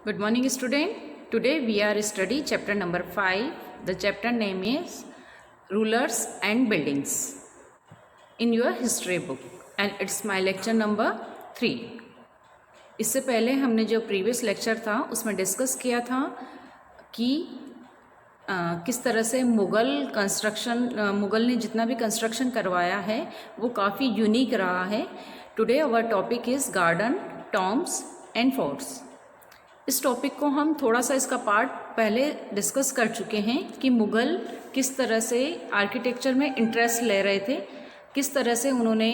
Good morning, student. Today we are study chapter number 5. The chapter name is Rulers and Buildings in your history book, and it's my lecture number 3. इससे पहले हमने जो previous lecture था उसमें discuss किया था कि किस तरह से मुग़ल ने जितना भी कंस्ट्रक्शन करवाया है वो काफ़ी यूनिक रहा है. Today our topic is garden, tombs and forts. इस टॉपिक को हम थोड़ा सा इसका पार्ट पहले डिस्कस कर चुके हैं कि मुग़ल किस तरह से आर्किटेक्चर में इंटरेस्ट ले रहे थे, किस तरह से उन्होंने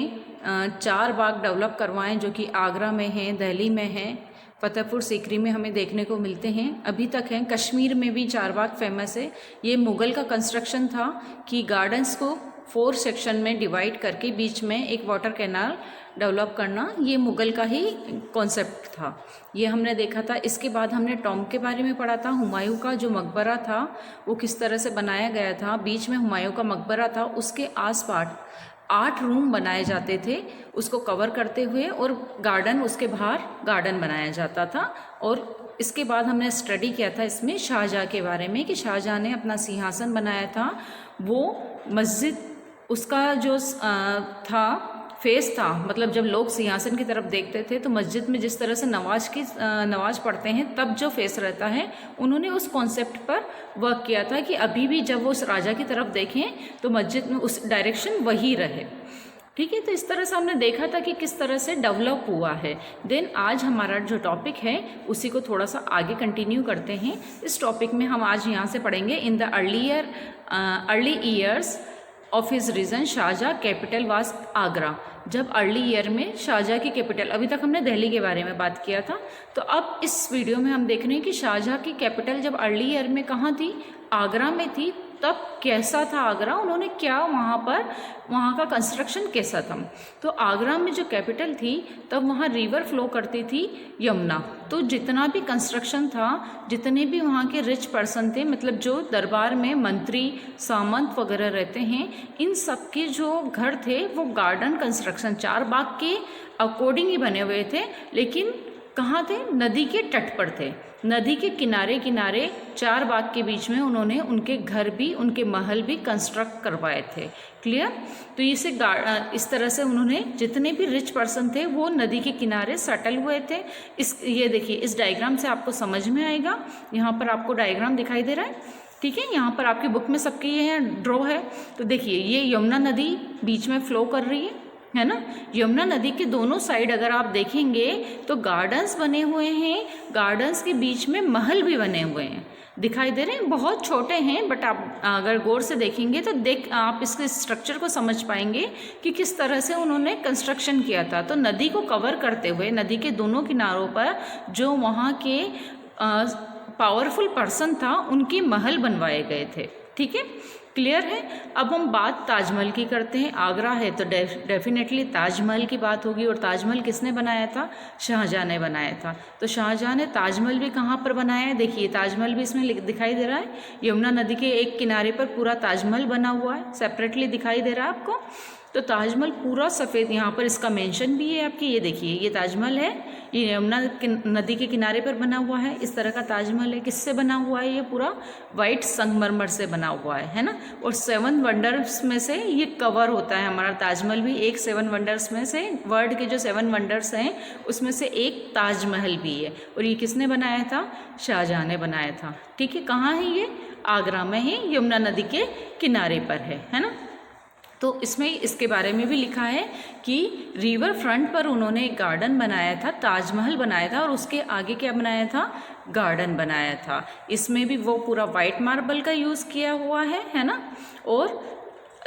4 बाग डेवलप करवाए जो कि आगरा में हैं, दिल्ली में हैं, फतेहपुर सीकरी में हमें देखने को मिलते हैं, अभी तक हैं. कश्मीर में भी 4 बाग फेमस है. ये मुग़ल का कंस्ट्रक्शन था कि गार्डन्स को 4 सेक्शन में डिवाइड करके बीच में एक वाटर कैनाल डेवलप करना, ये मुग़ल का ही कॉन्सेप्ट था. ये हमने देखा था. इसके बाद हमने टॉम्ब के बारे में पढ़ा था. हुमायूं का जो मकबरा था वो किस तरह से बनाया गया था. बीच में हुमायूं का मकबरा था, उसके आसपास 8 रूम बनाए जाते थे उसको कवर करते हुए, और गार्डन उसके बाहर गार्डन बनाया जाता था. और इसके बाद हमने स्टडी किया था इसमें शाहजहाँ के बारे में कि शाहजहाँ ने अपना सिंहासन बनाया था. वो मस्जिद उसका जो था फेस था, मतलब जब लोग सिंहासन की तरफ देखते थे तो मस्जिद में जिस तरह से नमाज पढ़ते हैं तब जो फेस रहता है, उन्होंने उस कॉन्सेप्ट पर वर्क किया था कि अभी भी जब वो उस राजा की तरफ देखें तो मस्जिद में उस डायरेक्शन वही रहे. ठीक है, तो इस तरह से हमने देखा था कि किस तरह से डेवलप हुआ है. देन आज हमारा जो टॉपिक है उसी को थोड़ा सा आगे कंटिन्यू करते हैं. इस टॉपिक में हम आज यहाँ से पढ़ेंगे in the early years of his reign Shahjahan capital was Agra. जब अर्ली ईयर में शाहजहाँ की कैपिटल, अभी तक हमने दिल्ली के बारे में बात किया था, तो अब इस वीडियो में हम देख रहे हैं कि शाहजहाँ की कैपिटल जब अर्ली ईयर में कहाँ थी, आगरा में थी. तब कैसा था आगरा, उन्होंने क्या वहाँ का कंस्ट्रक्शन कैसा था. तो आगरा में जो कैपिटल थी तब वहाँ रिवर फ्लो करती थी यमुना. तो जितना भी कंस्ट्रक्शन था, जितने भी वहाँ के रिच पर्सन थे, मतलब जो दरबार में मंत्री सामंत वगैरह रहते हैं, इन सब के जो घर थे वो गार्डन कंस्ट्रक्शन 4 बाग के अकॉर्डिंग ही बने हुए थे. लेकिन कहाँ थे, नदी के तट पर थे. नदी के किनारे किनारे 4 बाग के बीच में उन्होंने उनके घर भी, उनके महल भी कंस्ट्रक्ट करवाए थे. क्लियर. तो इस तरह से उन्होंने जितने भी रिच पर्सन थे वो नदी के किनारे सेटल हुए थे. ये देखिए, इस डायग्राम से आपको समझ में आएगा. यहाँ पर आपको डायग्राम दिखाई दे रहा है. ठीक है, यहाँ पर आपकी बुक में सबके ये ड्रॉ है. तो देखिए, ये यमुना नदी बीच में फ्लो कर रही है ना. यमुना नदी के दोनों साइड अगर आप देखेंगे तो गार्डन्स बने हुए हैं. गार्डन्स के बीच में महल भी बने हुए हैं, दिखाई दे रहे हैं. बहुत छोटे हैं, बट आप अगर गौर से देखेंगे तो आप इसके स्ट्रक्चर को समझ पाएंगे कि किस तरह से उन्होंने कंस्ट्रक्शन किया था. तो नदी को कवर करते हुए नदी के दोनों किनारों पर जो वहाँ के पावरफुल पर्सन था उनके महल बनवाए गए थे. ठीक है, क्लियर है. अब हम बात ताजमहल की करते हैं. आगरा है तो डेफिनेटली ताजमहल की बात होगी. और ताजमहल किसने बनाया था, शाहजहाँ ने बनाया था. तो शाहजहाँ ने ताजमहल भी कहाँ पर बनाया है, देखिए ताजमहल भी इसमें दिखाई दे रहा है. यमुना नदी के एक किनारे पर पूरा ताजमहल बना हुआ है, सेपरेटली दिखाई दे रहा है आपको. तो ताजमहल पूरा सफ़ेद, यहाँ पर इसका मेंशन भी है आपकी. ये देखिए, ये ताजमहल है, ये यमुना नदी के किनारे पर बना हुआ है. इस तरह का ताजमहल है. किससे बना हुआ है, ये पूरा वाइट संगमरमर से बना हुआ है ना. और 7 वंडर्स में से ये कवर होता है हमारा ताजमहल भी. एक 7 वंडर्स में से, वर्ल्ड के जो 7 वंडर्स हैं उसमें से एक ताजमहल भी है. और ये किसने बनाया था, शाहजहाँ ने बनाया था. ठीक है, कहाँ है ये, आगरा में ही, यमुना नदी के किनारे पर है ना. तो इसमें इसके बारे में भी लिखा है कि रिवर फ्रंट पर उन्होंने एक गार्डन बनाया था, ताजमहल बनाया था, और उसके आगे क्या बनाया था, गार्डन बनाया था. इसमें भी वो पूरा वाइट मार्बल का यूज़ किया हुआ है ना. और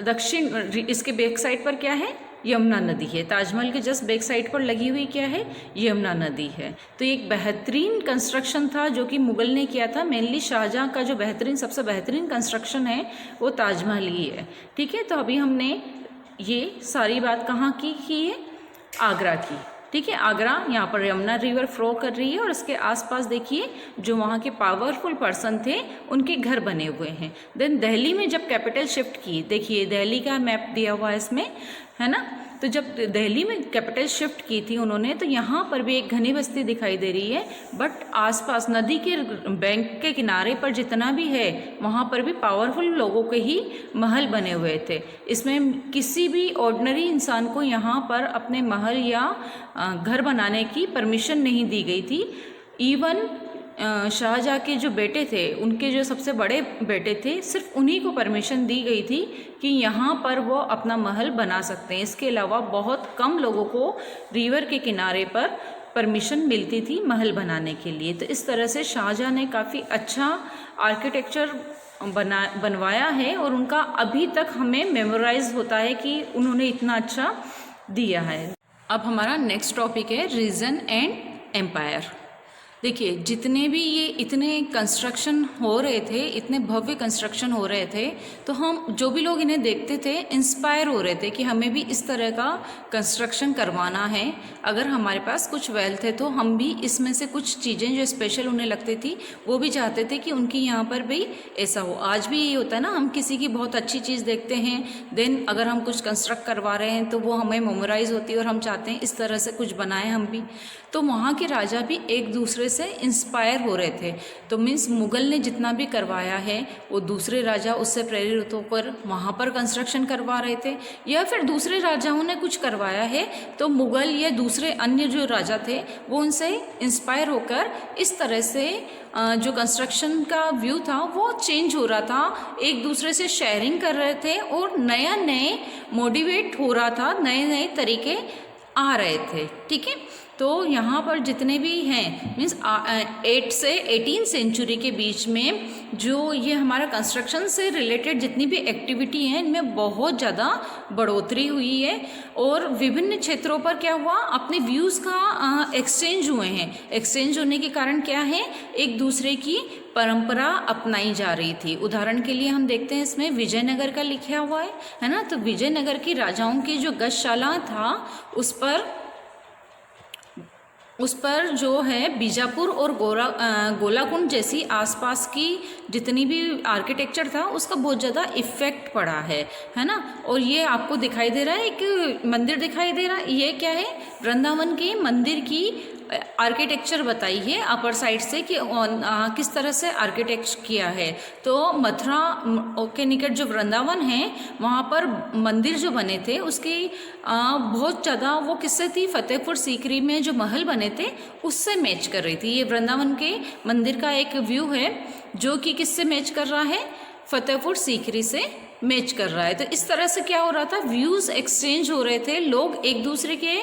दक्षिण इसके बैक साइड पर क्या है, यमुना नदी है. ताजमहल के जस्ट बैक साइड पर लगी हुई क्या है, यमुना नदी है. तो एक बेहतरीन कंस्ट्रक्शन था जो कि मुग़ल ने किया था. मेनली शाहजहाँ का जो सबसे बेहतरीन कंस्ट्रक्शन है वो ताजमहल ही है. ठीक है, तो अभी हमने ये सारी बात कहाँ की है, आगरा की. ठीक है, आगरा, यहाँ पर यमुना रिवर फ्लो कर रही है और इसके आसपास देखिए जो वहाँ के पावरफुल पर्सन थे उनके घर बने हुए हैं. देन दिल्ली में जब कैपिटल शिफ्ट की, देखिए दिल्ली का मैप दिया हुआ है इसमें, है ना. तो जब दिल्ली में कैपिटल शिफ्ट की थी उन्होंने, तो यहाँ पर भी एक घनी बस्ती दिखाई दे रही है, बट आसपास नदी के बैंक के किनारे पर जितना भी है वहाँ पर भी पावरफुल लोगों के ही महल बने हुए थे। इसमें किसी भी ऑर्डिनरी इंसान को यहाँ पर अपने महल या घर बनाने की परमिशन नहीं दी गई थी। इवन शाहजहाँ के जो बेटे थे, उनके जो सबसे बड़े बेटे थे, सिर्फ उन्हीं को परमिशन दी गई थी कि यहाँ पर वो अपना महल बना सकते हैं। इसके अलावा बहुत कम लोगों को रिवर के किनारे पर परमिशन मिलती थी महल बनाने के लिए। तो इस तरह से शाहजहाँ ने काफ़ी अच्छा आर्किटेक्चर बनवाया है और उनका अभी तक हमें मेमोराइज होता है कि उन्होंने इतना अच्छा दिया है। अब हमारा नेक्स्ट टॉपिक है रीजन एंड एम्पायर। देखिए, जितने भी ये इतने कंस्ट्रक्शन हो रहे थे, इतने भव्य कंस्ट्रक्शन हो रहे थे, तो हम जो भी लोग इन्हें देखते थे इंस्पायर हो रहे थे कि हमें भी इस तरह का कंस्ट्रक्शन करवाना है। अगर हमारे पास कुछ वेल्थ है तो हम भी इसमें से कुछ चीज़ें जो स्पेशल उन्हें लगती थी वो भी चाहते थे कि उनकी यहाँ पर भी ऐसा हो। आज भी ये होता है ना, हम किसी की बहुत अच्छी चीज़ देखते हैं, देन अगर हम कुछ कंस्ट्रक्ट करवा रहे हैं तो वो हमें मेमोराइज होती है और हम चाहते हैं इस तरह से कुछ बनाएं हम भी। तो वहाँ के राजा भी एक दूसरे से इंस्पायर हो रहे थे। तो मीन्स मुग़ल ने जितना भी करवाया है वो दूसरे राजा उससे प्रेरित होकर वहाँ पर कंस्ट्रक्शन करवा रहे थे, या फिर दूसरे राजाओं ने कुछ करवाया है तो मुग़ल या दूसरे अन्य जो राजा थे वो उनसे इंस्पायर होकर इस तरह से जो कंस्ट्रक्शन का व्यू था वो चेंज हो रहा था, एक दूसरे से शेयरिंग कर रहे थे और नए मोटिवेट हो रहा था, नए तरीके आ रहे थे। ठीक है, तो यहाँ पर जितने भी हैं मीन्स 8 से 18 सेंचुरी के बीच में जो ये हमारा कंस्ट्रक्शन से रिलेटेड जितनी भी एक्टिविटी हैं इनमें बहुत ज़्यादा बढ़ोतरी हुई है और विभिन्न क्षेत्रों पर क्या हुआ, अपने व्यूज़ का एक्सचेंज हुए हैं। एक्सचेंज होने के कारण क्या है, एक दूसरे की परंपरा अपनाई जा रही थी। उदाहरण के लिए हम देखते हैं इसमें विजयनगर का लिखा हुआ है ना, तो विजयनगर की राजाओं की जो गजशाला था उस पर जो है बीजापुर और गोलाकुंड जैसी आसपास की जितनी भी आर्किटेक्चर था उसका बहुत ज़्यादा इफ़ेक्ट पड़ा है ना। और ये आपको दिखाई दे रहा है, एक मंदिर दिखाई दे रहा है, ये क्या है, वृंदावन के मंदिर की आर्किटेक्चर बताई है अपर साइड से कि किस तरह से आर्किटेक्ट किया है। तो मथुरा के निकट जो वृंदावन है वहाँ पर मंदिर जो बने थे उसकी बहुत ज़्यादा वो किससे थी, फतेहपुर सीकरी में जो महल बने थे उससे मैच कर रही थी। ये वृंदावन के मंदिर का एक व्यू है जो कि किससे मैच कर रहा है, फतेहपुर सीकरी से मैच कर रहा है। तो इस तरह से क्या हो रहा था, व्यूज़ एक्सचेंज हो रहे थे, लोग एक दूसरे के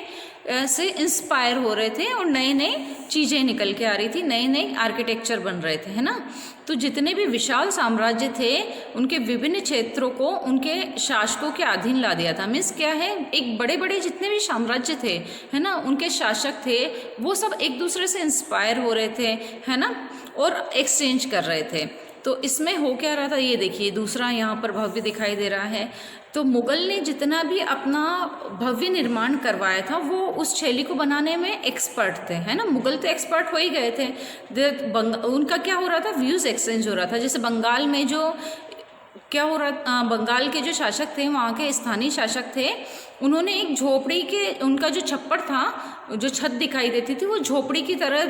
से इंस्पायर हो रहे थे और नई चीज़ें निकल के आ रही थी, नए आर्किटेक्चर बन रहे थे, है ना। तो जितने भी विशाल साम्राज्य थे उनके विभिन्न क्षेत्रों को उनके शासकों के अधीन ला दिया था। मीन्स क्या है, एक बड़े जितने भी साम्राज्य थे, है ना, उनके शासक थे वो सब एक दूसरे से इंस्पायर हो रहे थे, है ना, और एक्सचेंज कर रहे थे। तो इसमें हो क्या रहा था, ये देखिए दूसरा यहाँ पर भव्य दिखाई दे रहा है। तो मुग़ल ने जितना भी अपना भव्य निर्माण करवाया था वो उस शैली को बनाने में एक्सपर्ट थे, है ना। मुग़ल तो एक्सपर्ट हो ही गए थे, उनका क्या हो रहा था, व्यूज़ एक्सचेंज हो रहा था। जैसे बंगाल में जो क्या हो रहा, बंगाल के जो शासक थे, वहाँ के स्थानीय शासक थे, उन्होंने एक झोपड़ी के, उनका जो छप्पर था, जो छत दिखाई देती थी वो झोपड़ी की तरह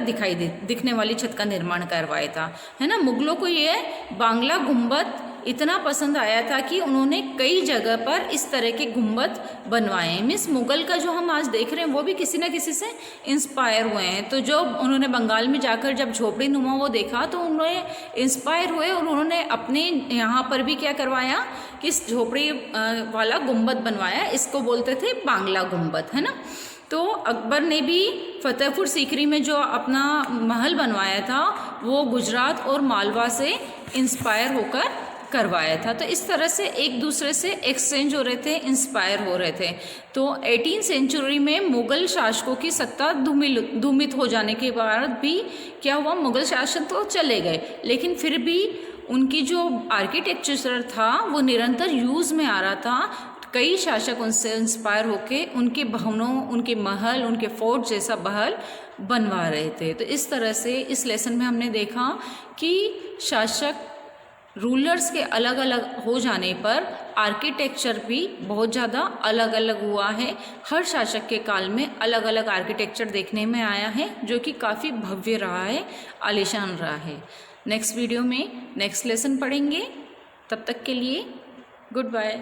दिखने वाली छत का निर्माण करवाया था, है ना। मुग़लों को ये बांग्ला गुंबद इतना पसंद आया था कि उन्होंने कई जगह पर इस तरह के गुंबद बनवाए। मीन्स मुग़ल का जो हम आज देख रहे हैं वो भी किसी न किसी से इंस्पायर हुए हैं। तो जो उन्होंने बंगाल में जाकर जब झोपड़ी नुमा वो देखा तो उन्होंने इंस्पायर हुए और उन्होंने अपने यहाँ पर भी क्या करवाया कि इस झोपड़ी वाला गुंबद बनवाया, इसको बोलते थे बांग्ला गुंबद, है ना। तो अकबर ने भी फतेहपुर सीकरी में जो अपना महल बनवाया था वो गुजरात और मालवा से इंस्पायर होकर करवाया था। तो इस तरह से एक दूसरे से एक्सचेंज हो रहे थे, इंस्पायर हो रहे थे। तो 18 सेंचुरी में मुग़ल शासकों की सत्ता धूमित हो जाने के बाद भी क्या हुआ, मुग़ल शासन तो चले गए लेकिन फिर भी उनकी जो आर्किटेक्चर था वो निरंतर यूज़ में आ रहा था। कई शासक उनसे इंस्पायर होके उनके भवनों, उनके महल, उनके फोर्ट जैसा महल बनवा रहे थे। तो इस तरह से इस लेसन में हमने देखा कि शासक रूलर्स के अलग अलग हो जाने पर आर्किटेक्चर भी बहुत ज़्यादा अलग अलग हुआ है। हर शासक के काल में अलग अलग आर्किटेक्चर देखने में आया है, जो कि काफ़ी भव्य रहा है, आलीशान रहा है। नेक्स्ट वीडियो में नेक्स्ट लेसन पढ़ेंगे। तब तक के लिए गुड बाय।